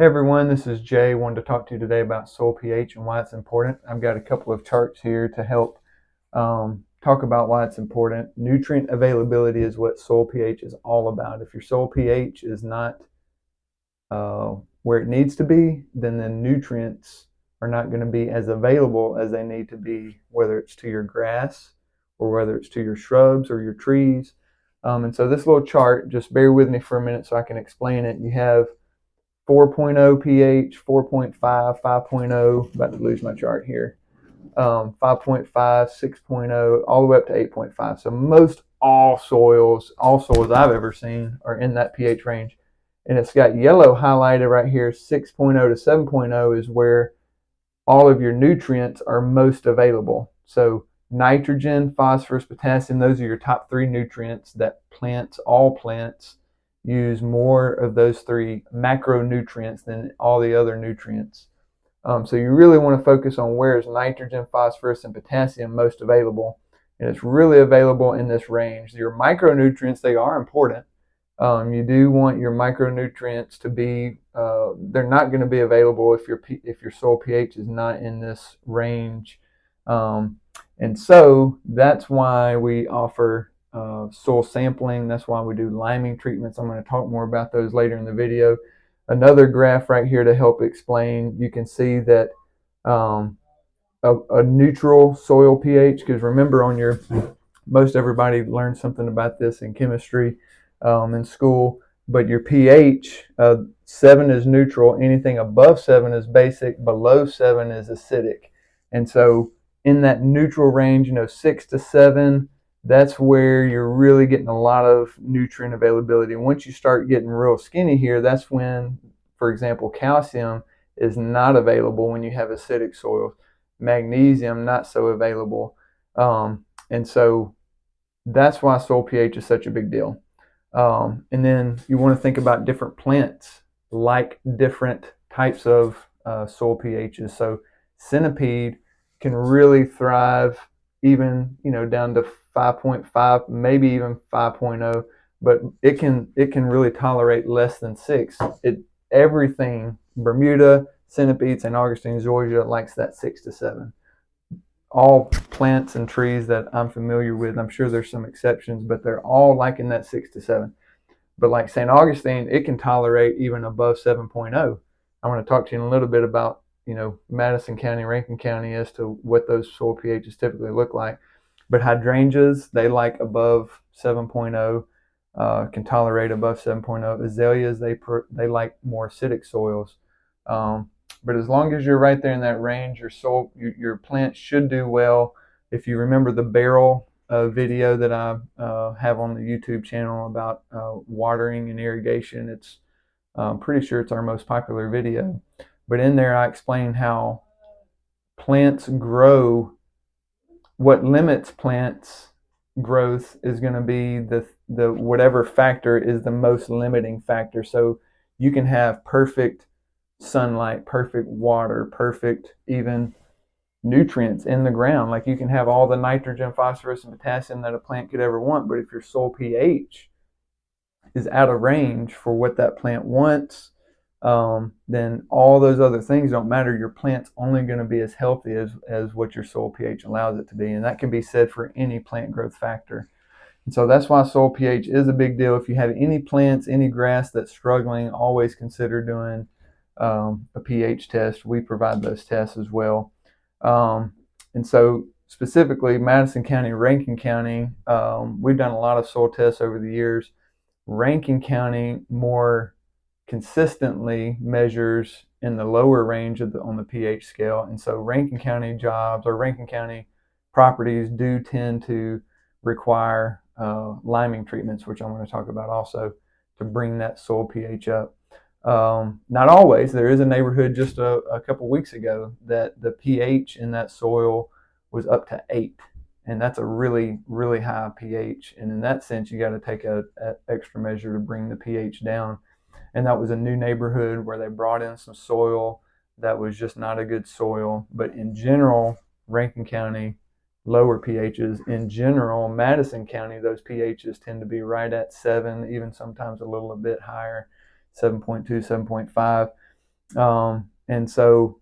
Hey everyone, this is Jay. Wanted to talk to you today about soil pH and why it's important. I've got a couple of charts here to help talk about why it's important. Nutrient availability is what soil pH is all about. If your soil pH is not where it needs to be, then the nutrients are not going to be as available as they need to be, whether it's to your grass or whether it's to your shrubs or your trees. And so this little chart, just bear with me for a minute so I can explain it. You have 4.0 pH, 4.5, 5.0, about to lose my chart here, 5.5, 6.0, all the way up to 8.5. So most all soils I've ever seen are in that pH range. And it's got yellow highlighted right here. 6.0 to 7.0 is where all of your nutrients are most available. So nitrogen, phosphorus, potassium, those are your top three nutrients that all plants use more of those three macronutrients than all the other nutrients. So you really want to focus on where is nitrogen, phosphorus, and potassium most available. And it's really available in this range. Your micronutrients, they are important. You do want your micronutrients to be, they're not going to be available if your soil pH is not in this range. And so that's why we offer soil sampling. That's why we do liming treatments. I'm going to talk more about those later in the video. Another graph right here to help explain, you can see that a neutral soil pH, because remember most everybody learned something about this in chemistry in school, but your pH, 7 is neutral, anything above 7 is basic, below 7 is acidic. And so in that neutral range, 6 to 7, that's where you're really getting a lot of nutrient availability. And once you start getting real skinny here, that's when, for example, calcium is not available when you have acidic soils. Magnesium, not so available. And so that's why soil pH is such a big deal. And then you want to think about different plants like different types of soil pHs. So centipede can really thrive even down to 5.5, maybe even 5.0, but it can really tolerate less than 6. Everything Bermuda, centipede, St. Augustine, Georgia likes that 6 to 7. All plants and trees that I'm familiar with, I'm sure there's some exceptions, but they're all liking that 6 to 7. But like St. Augustine, it can tolerate even above 7.0. I want to talk to you in a little bit about Madison County, Rankin County, as to what those soil pHs typically look like. But hydrangeas, they like above 7.0, can tolerate above 7.0. Azaleas, they like more acidic soils. But as long as you're right there in that range, your plant should do well. If you remember the barrel video that I have on the YouTube channel about watering and irrigation, it's pretty sure it's our most popular video. But in there I explain how plants grow. What limits plants growth is going to be the whatever factor is the most limiting factor. So you can have perfect sunlight, perfect water, perfect even nutrients in the ground. Like you can have all the nitrogen, phosphorus, and potassium that a plant could ever want, but if your soil pH is out of range for what that plant wants, then all those other things don't matter. Your plant's only going to be as healthy as what your soil pH allows it to be. And that can be said for any plant growth factor. And so that's why soil pH is a big deal. If you have any plants, any grass that's struggling, always consider doing a pH test. We provide those tests as well. And so specifically Madison County, Rankin County, we've done a lot of soil tests over the years. Rankin County more consistently measures in the lower range on the pH scale. And so Rankin County jobs or Rankin County properties do tend to require liming treatments, which I'm going to talk about also, to bring that soil pH up. Not always. There is a neighborhood just a couple weeks ago that the pH in that soil was up to 8. And that's a really, really high pH. And in that sense, you got to take an extra measure to bring the pH down. And that was a new neighborhood where they brought in some soil that was just not a good soil. But in general, Rankin County, lower pHs. In general, Madison County, those pHs tend to be right at 7, even sometimes a little bit higher, 7.2, 7.5. And so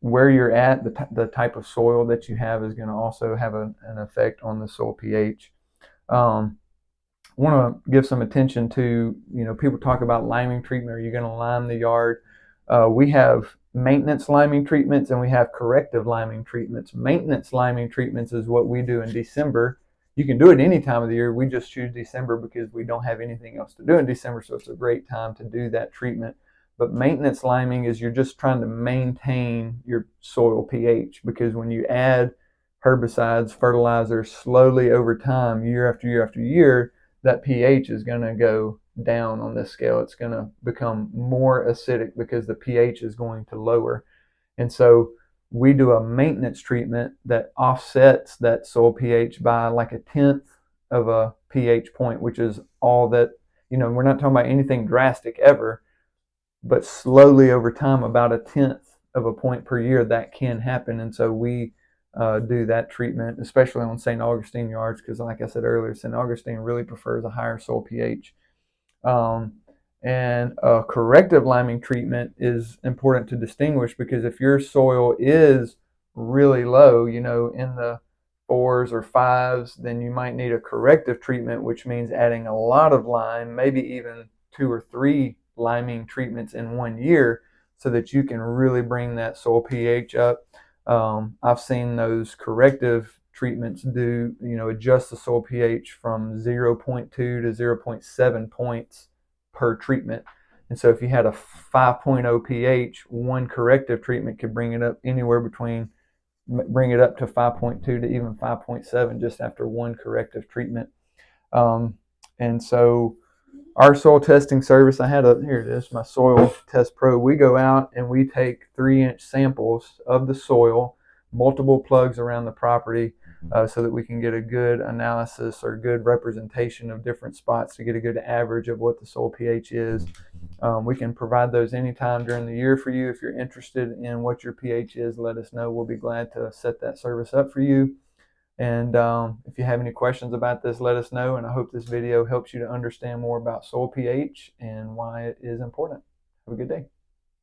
where you're at, the type of soil that you have is going to also have an effect on the soil pH. Want to give some attention to, people talk about liming treatment. Are you going to lime the yard? We have maintenance liming treatments and we have corrective liming treatments. Maintenance liming treatments is what we do in December. You can do it any time of the year. We just choose December because we don't have anything else to do in December, so it's a great time to do that treatment. But maintenance liming is you're just trying to maintain your soil pH, because when you add herbicides, fertilizers slowly over time, year after year after year, that pH is going to go down on this scale. It's going to become more acidic because the pH is going to lower. And so we do a maintenance treatment that offsets that soil pH by like a tenth of a pH point, which is all that, we're not talking about anything drastic ever, but slowly over time, about a tenth of a point per year, that can happen. And so we do that treatment, especially on St. Augustine yards, because like I said earlier, St. Augustine really prefers a higher soil pH. Um, and a corrective liming treatment is important to distinguish, because if your soil is really low, in the 4s or 5s, then you might need a corrective treatment, which means adding a lot of lime, maybe even 2 or 3 liming treatments in 1 year, so that you can really bring that soil pH up. I've seen those corrective treatments adjust the soil pH from 0.2 to 0.7 points per treatment. And so if you had a 5.0 pH, one corrective treatment could bring it up to 5.2 to even 5.7 just after one corrective treatment. And so our soil testing service, here it is, my Soil Test Pro. We go out and we take 3-inch samples of the soil, multiple plugs around the property, so that we can get a good analysis or good representation of different spots to get a good average of what the soil pH is. We can provide those anytime during the year for you. If you're interested in what your pH is, let us know. We'll be glad to set that service up for you. And if you have any questions about this, let us know. And I hope this video helps you to understand more about soil pH and why it is important. Have a good day.